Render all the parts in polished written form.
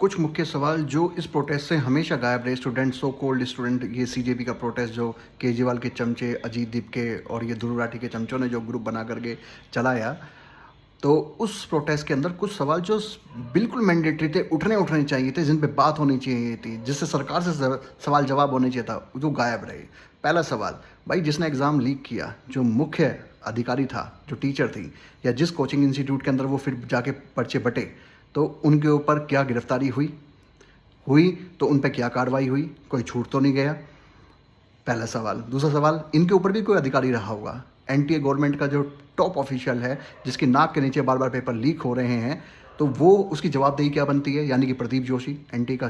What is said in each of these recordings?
कुछ मुख्य सवाल जो इस प्रोटेस्ट से हमेशा गायब रहे, स्टूडेंट, सो कॉल्ड स्टूडेंट, ये सीजेपी का प्रोटेस्ट जो केजरीवाल के चमचे, अजीत दीप के और ये ध्रुव राठी के चमचों ने जो ग्रुप बना करके चलाया, तो उस प्रोटेस्ट के अंदर कुछ सवाल जो बिल्कुल मैंडेटरी थे, उठने चाहिए थे, जिन पे बात होनी चाहिए थी, जिससे सरकार से सवाल जवाब होने चाहिए था, जो गायब रहे। पहला सवाल, भाई जिसने एग्ज़ाम लीक किया, जो मुख्य अधिकारी था, जो टीचर थी, या जिस कोचिंग इंस्टीट्यूट के अंदर वो फिर जाके पर्चे बटे, तो उनके ऊपर क्या गिरफ्तारी हुई तो उन पे क्या कार्रवाई हुई? कोई छूट तो नहीं गया? पहला सवाल। दूसरा सवाल, इनके ऊपर भी कोई अधिकारी रहा होगा, एनटीए गवर्नमेंट का जो टॉप ऑफिशियल है, जिसकी नाक के नीचे बार बार पेपर लीक हो रहे हैं, तो वो उसकी जवाबदेही क्या बनती है? यानी कि प्रदीप जोशी, एनटीए का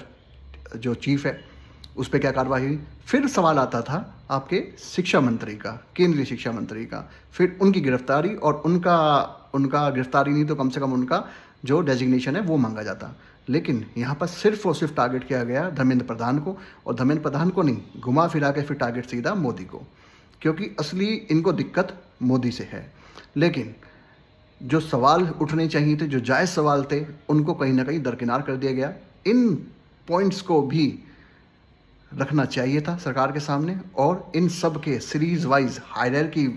जो चीफ है, उस पर क्या कार्रवाई हुई? फिर सवाल आता था आपके शिक्षा मंत्री का, केंद्रीय शिक्षा मंत्री का, फिर उनकी गिरफ्तारी, और उनका उनका गिरफ्तारी नहीं तो कम से कम उनका जो डेजिग्नेशन है वो मांगा जाता। लेकिन यहाँ पर सिर्फ और सिर्फ टारगेट किया गया धर्मेंद्र प्रधान को, और धर्मेंद्र प्रधान को नहीं, घुमा फिरा के फिर टारगेट सीधा मोदी को, क्योंकि असली इनको दिक्कत मोदी से है। लेकिन जो सवाल उठने चाहिए थे, जो जायज़ सवाल थे, उनको कहीं ना कहीं दरकिनार कर दिया गया। इन पॉइंट्स को भी रखना चाहिए था सरकार के सामने, और इन सब के सीरीज वाइज, हायरार्की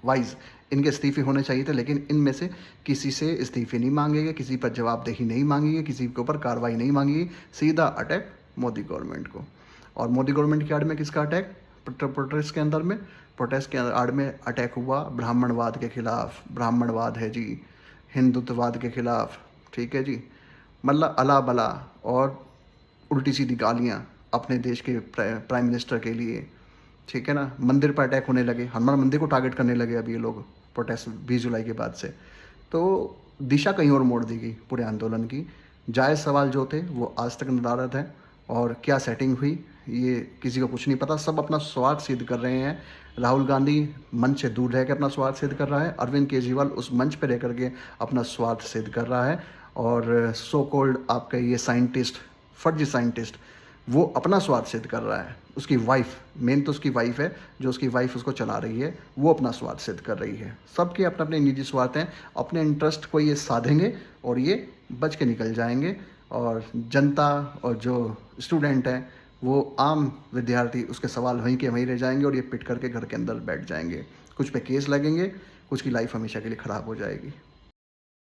वाइज इनके इस्तीफे होने चाहिए थे। लेकिन इनमें से किसी से इस्तीफे नहीं मांगे गए, किसी पर जवाबदेही नहीं मांगी गई, किसी के ऊपर कार्रवाई नहीं मांगी गई, सीधा अटैक मोदी गवर्नमेंट को। और मोदी गवर्नमेंट की आड़ में किसका अटैक? प्रोटेस्ट के अंदर में, प्रोटेस्ट के आड़ में अटैक हुआ ब्राह्मणवाद के खिलाफ। ब्राह्मणवाद है जी, हिंदुत्ववाद के खिलाफ, ठीक है जी, मतलब अला बला और उल्टी सीधी गालियाँ अपने देश के प्राइम मिनिस्टर के लिए, ठीक है ना। मंदिर पर अटैक होने लगे, हनुमान मंदिर को टारगेट करने लगे अभी ये लोग प्रोटेस्ट 20 जुलाई के बाद से। तो दिशा कहीं और मोड़ दी गई पूरे आंदोलन की। जायज़ सवाल जो थे वो आज तक नदारद हैं, और क्या सेटिंग हुई ये किसी को कुछ नहीं पता। सब अपना स्वार्थ सिद्ध कर रहे हैं। राहुल गांधी मंच से दूर रह के अपना स्वार्थ सिद्ध कर रहा है, अरविंद केजरीवाल उस मंच पर रह करके अपना स्वार्थ सिद्ध कर रहा है, और सो कॉल्ड आपका ये साइंटिस्ट, फर्जी साइंटिस्ट, वो अपना स्वार्थ सिद्ध कर रहा है। उसकी वाइफ, मेन तो उसकी वाइफ है, जो उसकी वाइफ उसको चला रही है, वो अपना स्वार्थ सिद्ध कर रही है। सबके अपने अपने निजी स्वार्थ हैं, अपने इंटरेस्ट को ये साधेंगे और ये बच के निकल जाएंगे। और जनता और जो स्टूडेंट हैं, वो आम विद्यार्थी, उसके सवाल वहीं के वहीं रह जाएंगे, और ये पिट करके घर के अंदर बैठ जाएंगे। कुछ पे केस लगेंगे, कुछ की लाइफ हमेशा के लिए ख़राब हो जाएगी।